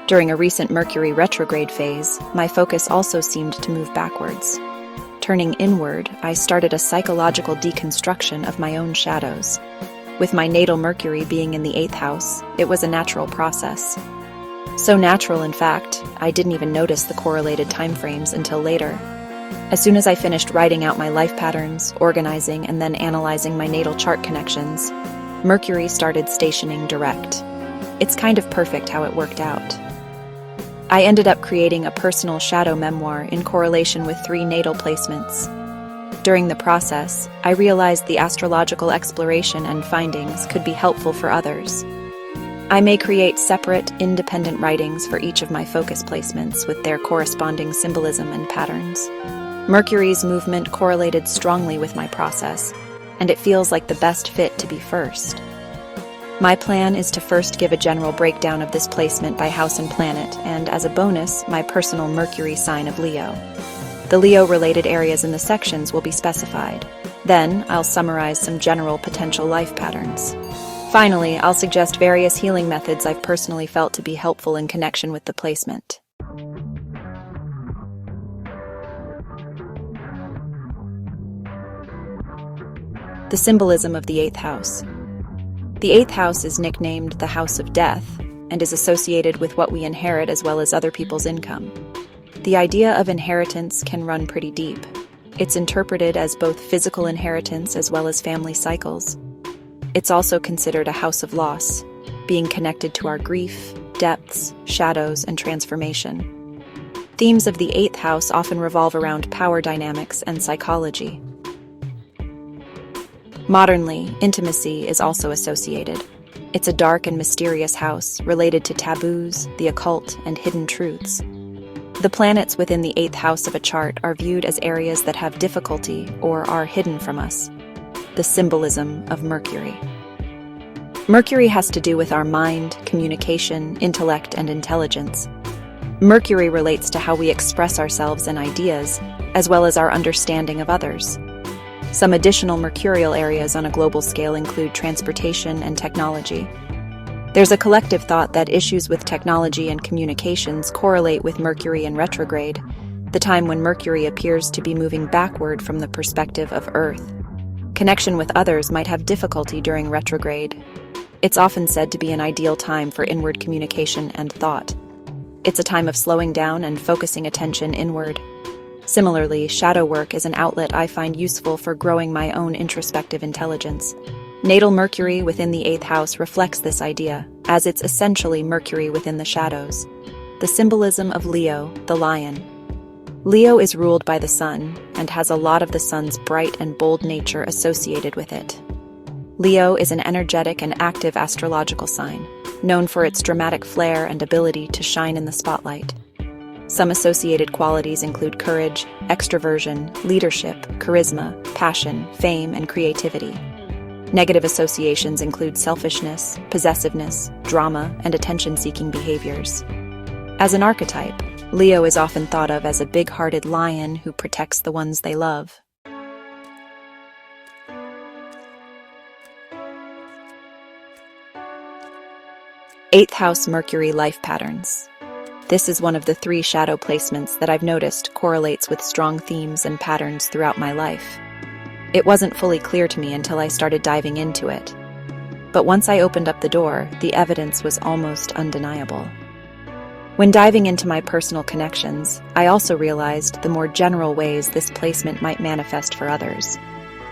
During a recent Mercury retrograde phase, my focus also seemed to move backwards. Turning inward, I started a psychological deconstruction of my own shadows. With my natal Mercury being in the 8th house, it was a natural process. So natural, in fact, I didn't even notice the correlated timeframes until later. As soon as I finished writing out my life patterns, organizing, and then analyzing my natal chart connections, Mercury started stationing direct. It's kind of perfect how it worked out. I ended up creating a personal shadow memoir in correlation with 3 natal placements. During the process, I realized the astrological exploration and findings could be helpful for others. I may create separate, independent writings for each of my focus placements with their corresponding symbolism and patterns. Mercury's movement correlated strongly with my process, and it feels like the best fit to be first. My plan is to first give a general breakdown of this placement by house and planet, and as a bonus, my personal Mercury sign of Leo. The Leo-related areas in the sections will be specified. Then, I'll summarize some general potential life patterns. Finally, I'll suggest various healing methods I've personally felt to be helpful in connection with the placement. The symbolism of the 8th house. The 8th house is nicknamed the House of Death and is associated with what we inherit as well as other people's income. The idea of inheritance can run pretty deep. It's interpreted as both physical inheritance as well as family cycles. It's also considered a house of loss, being connected to our grief, depths, shadows, and transformation. Themes of the 8th house often revolve around power dynamics and psychology. Modernly, intimacy is also associated. It's a dark and mysterious house related to taboos, the occult, and hidden truths. The planets within the 8th house of a chart are viewed as areas that have difficulty or are hidden from us. The symbolism of Mercury. Mercury has to do with our mind, communication, intellect, and intelligence. Mercury relates to how we express ourselves and ideas, as well as our understanding of others. Some additional mercurial areas on a global scale include transportation and technology. There's a collective thought that issues with technology and communications correlate with Mercury in retrograde, the time when Mercury appears to be moving backward from the perspective of Earth. Connection with others might have difficulty during retrograde. It's often said to be an ideal time for inward communication and thought. It's a time of slowing down and focusing attention inward. Similarly, shadow work is an outlet I find useful for growing my own introspective intelligence. Natal Mercury within the 8th house reflects this idea, as it's essentially Mercury within the shadows. The symbolism of Leo, the lion. Leo is ruled by the sun, and has a lot of the sun's bright and bold nature associated with it. Leo is an energetic and active astrological sign, known for its dramatic flair and ability to shine in the spotlight. Some associated qualities include courage, extroversion, leadership, charisma, passion, fame, and creativity. Negative associations include selfishness, possessiveness, drama, and attention-seeking behaviors. As an archetype, Leo is often thought of as a big-hearted lion who protects the ones they love. Eighth house Mercury life patterns. This is one of the 3 shadow placements that I've noticed correlates with strong themes and patterns throughout my life. It wasn't fully clear to me until I started diving into it. But once I opened up the door, the evidence was almost undeniable. When diving into my personal connections, I also realized the more general ways this placement might manifest for others.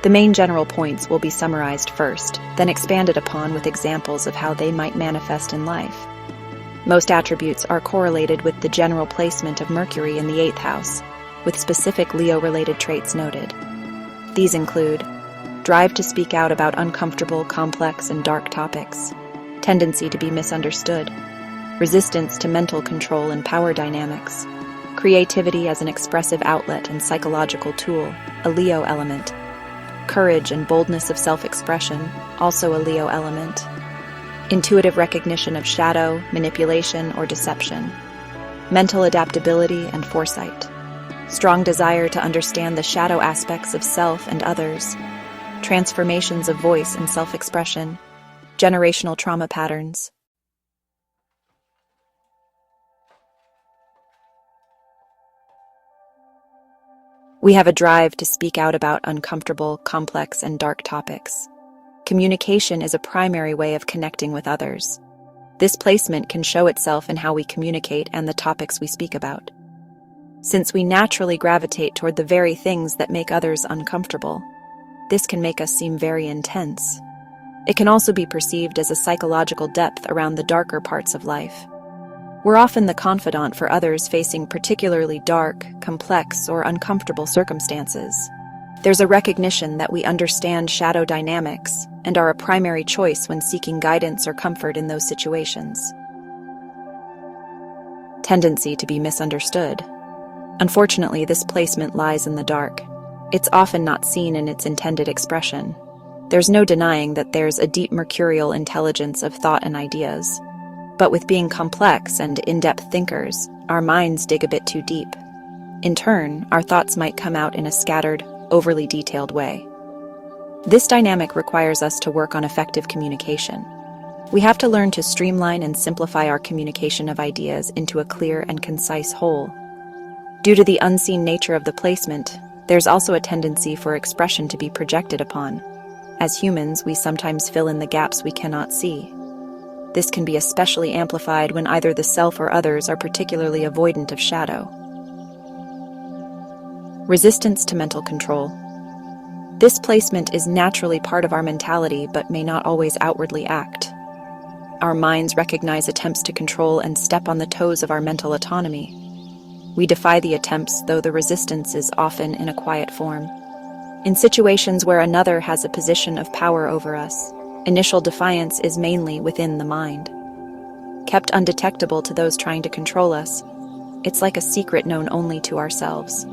The main general points will be summarized first, then expanded upon with examples of how they might manifest in life. Most attributes are correlated with the general placement of Mercury in the 8th house, with specific Leo-related traits noted. These include drive to speak out about uncomfortable, complex, and dark topics, tendency to be misunderstood, resistance to mental control and power dynamics, creativity as an expressive outlet and psychological tool, a Leo element, courage and boldness of self-expression, also a Leo element, intuitive recognition of shadow, manipulation, or deception, mental adaptability and foresight, strong desire to understand the shadow aspects of self and others, transformations of voice and self-expression, generational trauma patterns. We have a drive to speak out about uncomfortable, complex, and dark topics. Communication is a primary way of connecting with others. This placement can show itself in how we communicate and the topics we speak about. Since we naturally gravitate toward the very things that make others uncomfortable, this can make us seem very intense. It can also be perceived as a psychological depth around the darker parts of life. We're often the confidant for others facing particularly dark, complex, or uncomfortable circumstances. There's a recognition that we understand shadow dynamics and are a primary choice when seeking guidance or comfort in those situations. Tendency to be misunderstood. Unfortunately, this placement lies in the dark. It's often not seen in its intended expression. There's no denying that there's a deep mercurial intelligence of thought and ideas. But with being complex and in-depth thinkers, our minds dig a bit too deep. In turn, our thoughts might come out in a scattered, overly detailed way. This dynamic requires us to work on effective communication. We have to learn to streamline and simplify our communication of ideas into a clear and concise whole. Due to the unseen nature of the placement, there's also a tendency for expression to be projected upon. As humans, we sometimes fill in the gaps we cannot see. This can be especially amplified when either the self or others are particularly avoidant of shadow. Resistance to mental control. This placement is naturally part of our mentality but may not always outwardly act. Our minds recognize attempts to control and step on the toes of our mental autonomy. We defy the attempts, though the resistance is often in a quiet form. In situations where another has a position of power over us, initial defiance is mainly within the mind. Kept undetectable to those trying to control us, it's like a secret known only to ourselves.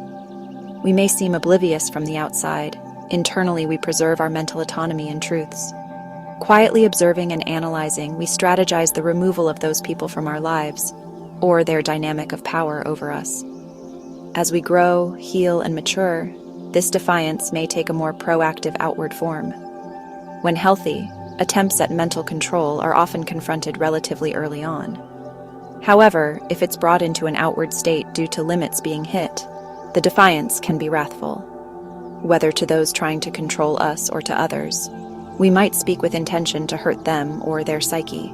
We may seem oblivious from the outside. Internally, we preserve our mental autonomy and truths. Quietly observing and analyzing, we strategize the removal of those people from our lives, or their dynamic of power over us. As we grow, heal, and mature, this defiance may take a more proactive outward form. When healthy, attempts at mental control are often confronted relatively early on. However, if it's brought into an outward state due to limits being hit, the defiance can be wrathful. Whether to those trying to control us or to others, we might speak with intention to hurt them or their psyche.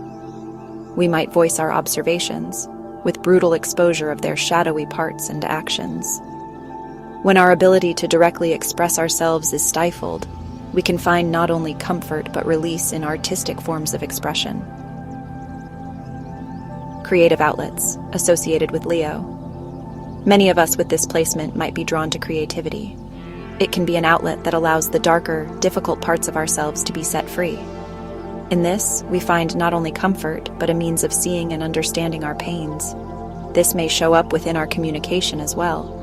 We might voice our observations, with brutal exposure of their shadowy parts and actions. When our ability to directly express ourselves is stifled, we can find not only comfort but release in artistic forms of expression. Creative outlets associated with Leo. Many of us with this placement might be drawn to creativity. It can be an outlet that allows the darker, difficult parts of ourselves to be set free. In this, we find not only comfort, but a means of seeing and understanding our pains. This may show up within our communication as well.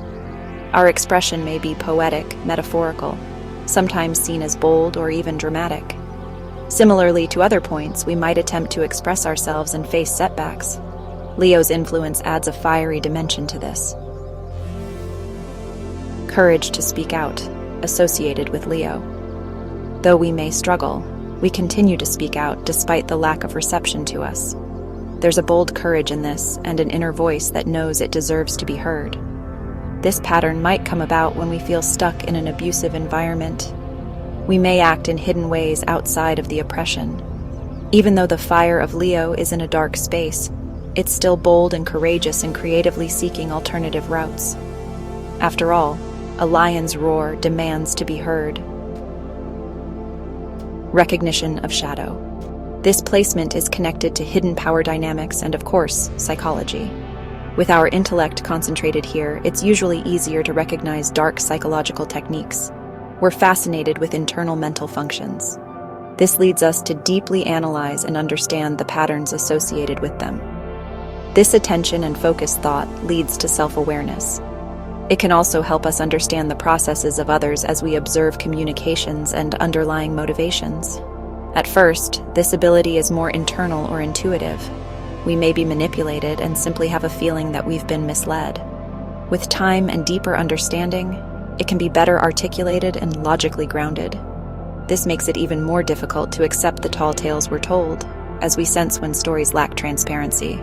Our expression may be poetic, metaphorical, sometimes seen as bold or even dramatic. Similarly to other points, we might attempt to express ourselves and face setbacks. Leo's influence adds a fiery dimension to this. Courage to speak out, associated with Leo. Though we may struggle, we continue to speak out despite the lack of reception to us. There's a bold courage in this and an inner voice that knows it deserves to be heard. This pattern might come about when we feel stuck in an abusive environment. We may act in hidden ways outside of the oppression. Even though the fire of Leo is in a dark space, it's still bold and courageous in creatively seeking alternative routes. After all, a lion's roar demands to be heard. Recognition of shadow. This placement is connected to hidden power dynamics and, of course, psychology. With our intellect concentrated here, it's usually easier to recognize dark psychological techniques. We're fascinated with internal mental functions. This leads us to deeply analyze and understand the patterns associated with them. This attention and focused thought leads to self-awareness. It can also help us understand the processes of others as we observe communications and underlying motivations. At first, this ability is more internal or intuitive. We may be manipulated and simply have a feeling that we've been misled. With time and deeper understanding, it can be better articulated and logically grounded. This makes it even more difficult to accept the tall tales we're told, as we sense when stories lack transparency.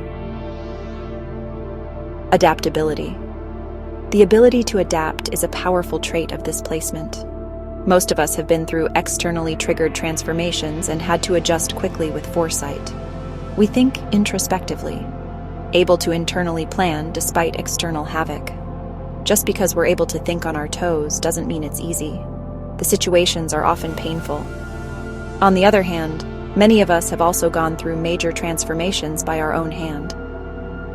Adaptability. The ability to adapt is a powerful trait of this placement. Most of us have been through externally triggered transformations and had to adjust quickly with foresight. We think introspectively, able to internally plan despite external havoc. Just because we're able to think on our toes doesn't mean it's easy. The situations are often painful. On the other hand, many of us have also gone through major transformations by our own hand.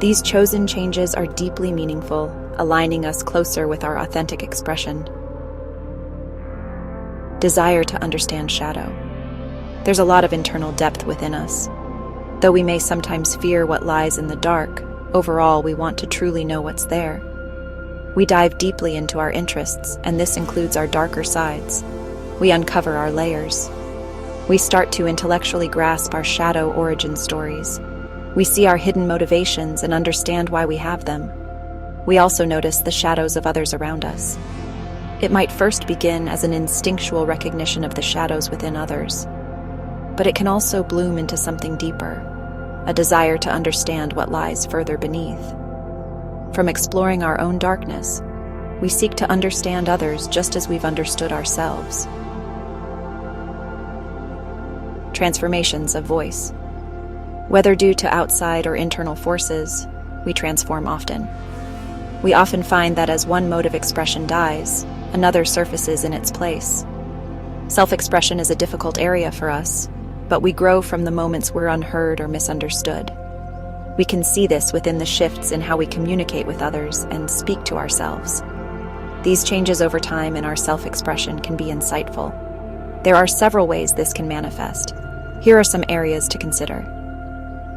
These chosen changes are deeply meaningful, aligning us closer with our authentic expression. Desire to understand shadow. There's a lot of internal depth within us. Though we may sometimes fear what lies in the dark, overall we want to truly know what's there. We dive deeply into our interests, and this includes our darker sides. We uncover our layers. We start to intellectually grasp our shadow origin stories. We see our hidden motivations and understand why we have them. We also notice the shadows of others around us. It might first begin as an instinctual recognition of the shadows within others, but it can also bloom into something deeper, a desire to understand what lies further beneath. From exploring our own darkness, we seek to understand others just as we've understood ourselves. Transformations of voice. Whether due to outside or internal forces, we transform often. We often find that as one mode of expression dies, another surfaces in its place. Self-expression is a difficult area for us, but we grow from the moments we're unheard or misunderstood. We can see this within the shifts in how we communicate with others and speak to ourselves. These changes over time in our self-expression can be insightful. There are several ways this can manifest. Here are some areas to consider: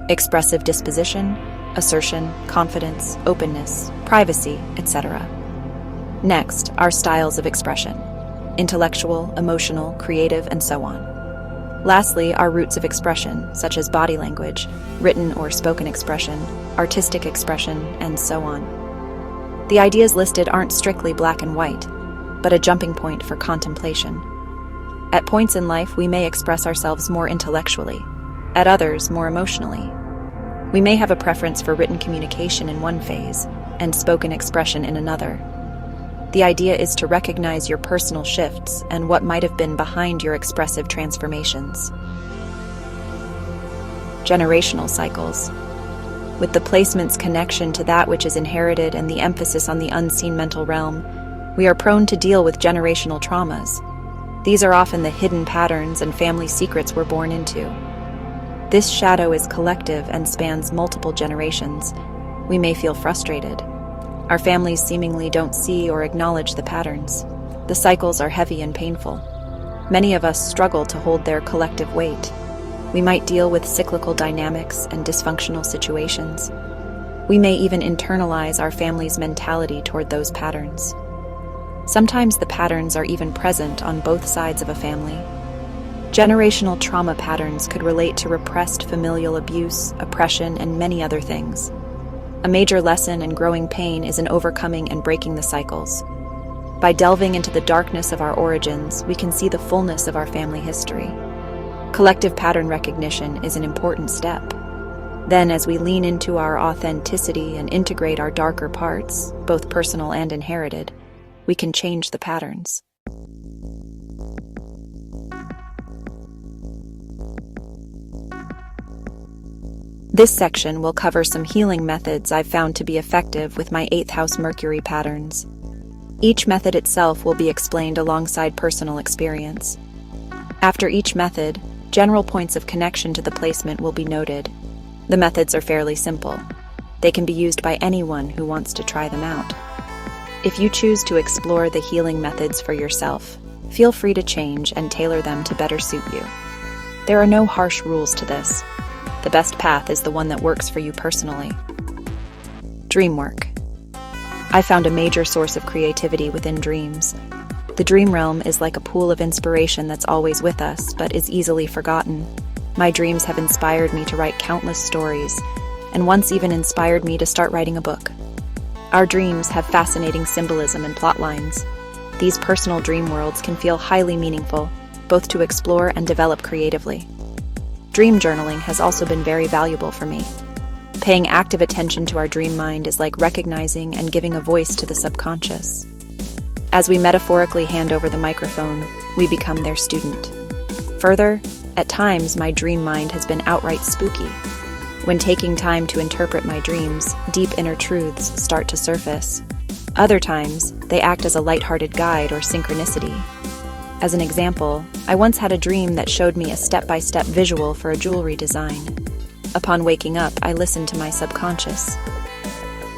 expressive disposition, assertion, confidence, openness, privacy, etc. Next, our styles of expression: intellectual, emotional, creative, and so on. Lastly, our routes of expression, such as body language, written or spoken expression, artistic expression, and so on. The ideas listed aren't strictly black and white, but a jumping point for contemplation. At points in life, we may express ourselves more intellectually, at others more emotionally. We may have a preference for written communication in one phase and spoken expression in another. The idea is to recognize your personal shifts and what might have been behind your expressive transformations. Generational cycles. With the placement's connection to that which is inherited and the emphasis on the unseen mental realm, we are prone to deal with generational traumas. These are often the hidden patterns and family secrets we're born into. This shadow is collective and spans multiple generations. We may feel frustrated. Our families seemingly don't see or acknowledge the patterns. The cycles are heavy and painful. Many of us struggle to hold their collective weight. We might deal with cyclical dynamics and dysfunctional situations. We may even internalize our family's mentality toward those patterns. Sometimes the patterns are even present on both sides of a family. Generational trauma patterns could relate to repressed familial abuse, oppression, and many other things. A major lesson and growing pain is in overcoming and breaking the cycles. By delving into the darkness of our origins, we can see the fullness of our family history. Collective pattern recognition is an important step. Then, as we lean into our authenticity and integrate our darker parts, both personal and inherited, we can change the patterns. This section will cover some healing methods I've found to be effective with my 8th house Mercury patterns. Each method itself will be explained alongside personal experience. After each method, general points of connection to the placement will be noted. The methods are fairly simple. They can be used by anyone who wants to try them out. If you choose to explore the healing methods for yourself, feel free to change and tailor them to better suit you. There are no harsh rules to this. The best path is the one that works for you personally. Dream work. I found a major source of creativity within dreams. The dream realm is like a pool of inspiration that's always with us, but is easily forgotten. My dreams have inspired me to write countless stories, and once even inspired me to start writing a book. Our dreams have fascinating symbolism and plot lines. These personal dream worlds can feel highly meaningful, both to explore and develop creatively. Dream journaling has also been very valuable for me. Paying active attention to our dream mind is like recognizing and giving a voice to the subconscious. As we metaphorically hand over the microphone, we become their student. Further, at times my dream mind has been outright spooky. When taking time to interpret my dreams, deep inner truths start to surface. Other times, they act as a lighthearted guide or synchronicity. As an example, I once had a dream that showed me a step-by-step visual for a jewelry design. Upon waking up, I listened to my subconscious.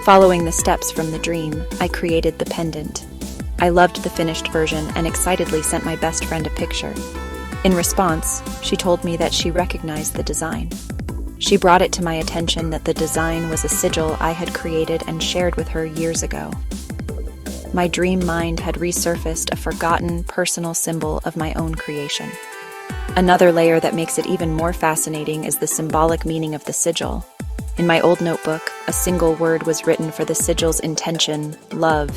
Following the steps from the dream, I created the pendant. I loved the finished version and excitedly sent my best friend a picture. In response, she told me that she recognized the design. She brought it to my attention that the design was a sigil I had created and shared with her years ago. My dream mind had resurfaced a forgotten personal symbol of my own creation. Another layer that makes it even more fascinating is the symbolic meaning of the sigil. In my old notebook, a single word was written for the sigil's intention: love.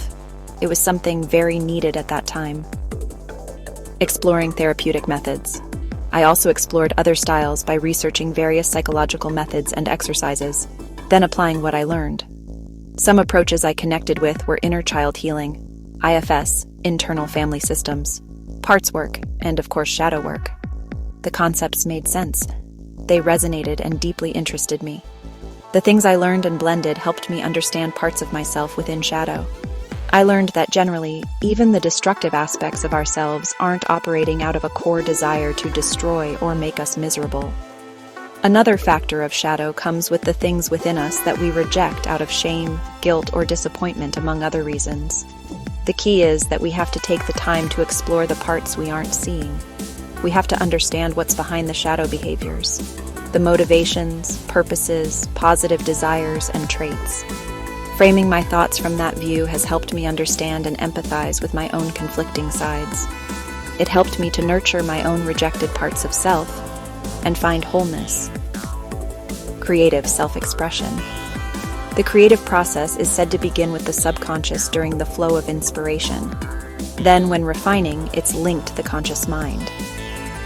It was something very needed at that time. Exploring therapeutic methods. I also explored other styles by researching various psychological methods and exercises, then applying what I learned. Some approaches I connected with were inner child healing, IFS, internal family systems, parts work, and of course shadow work. The concepts made sense. They resonated and deeply interested me. The things I learned and blended helped me understand parts of myself within shadow. I learned that generally, even the destructive aspects of ourselves aren't operating out of a core desire to destroy or make us miserable. Another factor of shadow comes with the things within us that we reject out of shame, guilt, or disappointment, among other reasons. The key is that we have to take the time to explore the parts we aren't seeing. We have to understand what's behind the shadow behaviors, the motivations, purposes, positive desires, and traits. Framing my thoughts from that view has helped me understand and empathize with my own conflicting sides. It helped me to nurture my own rejected parts of self and find wholeness. Creative self-expression. The creative process is said to begin with the subconscious during the flow of inspiration. Then, when refining, it's linked to the conscious mind.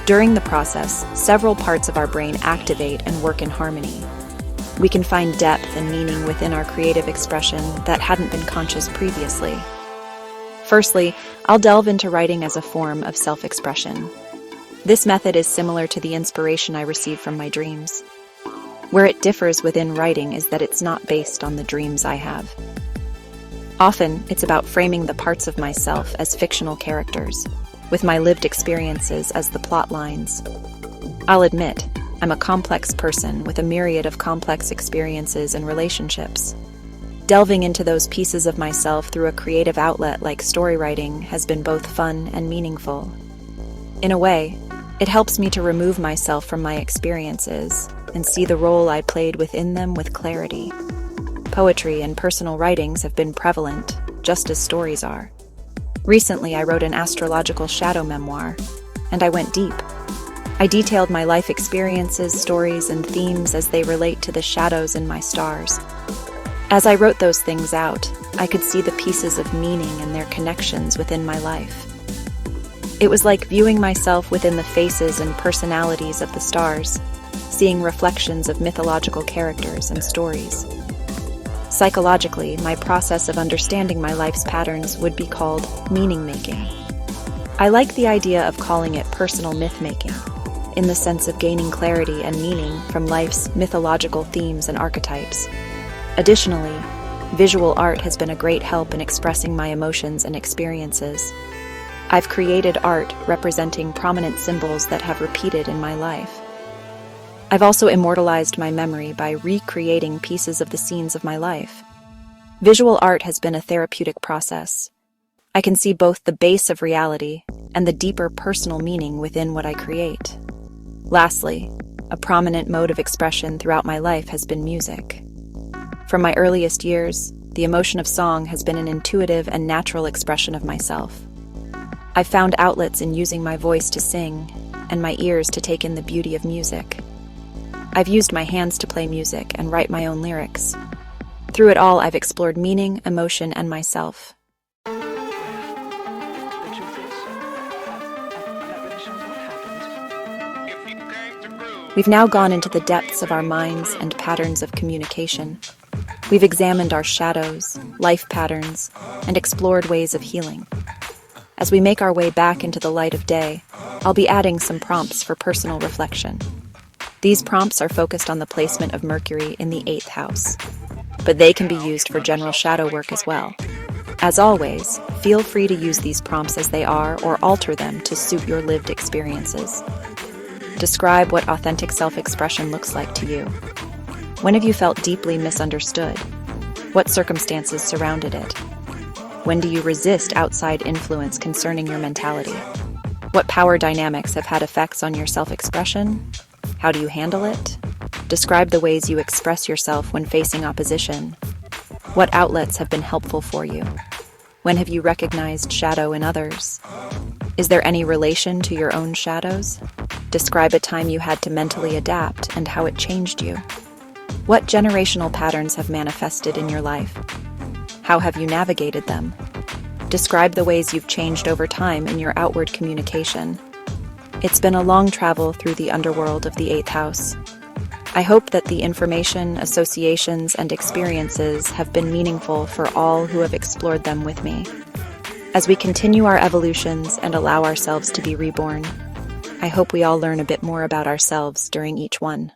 During the process, several parts of our brain activate and work in harmony. We can find depth and meaning within our creative expression that hadn't been conscious previously. Firstly, I'll delve into writing as a form of self-expression. This method is similar to the inspiration I receive from my dreams. Where it differs within writing is that it's not based on the dreams I have. Often, it's about framing the parts of myself as fictional characters, with my lived experiences as the plot lines. I'll admit, I'm a complex person with a myriad of complex experiences and relationships. Delving into those pieces of myself through a creative outlet like story writing has been both fun and meaningful. In a way, it helps me to remove myself from my experiences and see the role I played within them with clarity. Poetry and personal writings have been prevalent, just as stories are. Recently, I wrote an astrological shadow memoir, and I went deep. I detailed my life experiences, stories, and themes as they relate to the shadows in my stars. As I wrote those things out, I could see the pieces of meaning and their connections within my life. It was like viewing myself within the faces and personalities of the stars, seeing reflections of mythological characters and stories. Psychologically, my process of understanding my life's patterns would be called meaning-making. I like the idea of calling it personal myth-making, in the sense of gaining clarity and meaning from life's mythological themes and archetypes. Additionally, visual art has been a great help in expressing my emotions and experiences. I've created art representing prominent symbols that have repeated in my life. I've also immortalized my memory by recreating pieces of the scenes of my life. Visual art has been a therapeutic process. I can see both the base of reality and the deeper personal meaning within what I create. Lastly, a prominent mode of expression throughout my life has been music. From my earliest years, the emotion of song has been an intuitive and natural expression of myself. I've found outlets in using my voice to sing and my ears to take in the beauty of music. I've used my hands to play music and write my own lyrics. Through it all, I've explored meaning, emotion, and myself. The truth is, that really shows what happens. If you came to groove, We've now gone into the depths of our minds and patterns of communication. We've examined our shadows, life patterns, and explored ways of healing. As we make our way back into the light of day, I'll be adding some prompts for personal reflection. These prompts are focused on the placement of Mercury in the 8th house, but they can be used for general shadow work as well. As always, feel free to use these prompts as they are or alter them to suit your lived experiences. Describe what authentic self-expression looks like to you. When have you felt deeply misunderstood? What circumstances surrounded it? When do you resist outside influence concerning your mentality? What power dynamics have had effects on your self-expression? How do you handle it? Describe the ways you express yourself when facing opposition. What outlets have been helpful for you? When have you recognized shadow in others? Is there any relation to your own shadows? Describe a time you had to mentally adapt and how it changed you. What generational patterns have manifested in your life? How have you navigated them? Describe the ways you've changed over time in your outward communication. It's been a long travel through the underworld of the 8th house. I hope that the information, associations, and experiences have been meaningful for all who have explored them with me. As we continue our evolutions and allow ourselves to be reborn, I hope we all learn a bit more about ourselves during each one.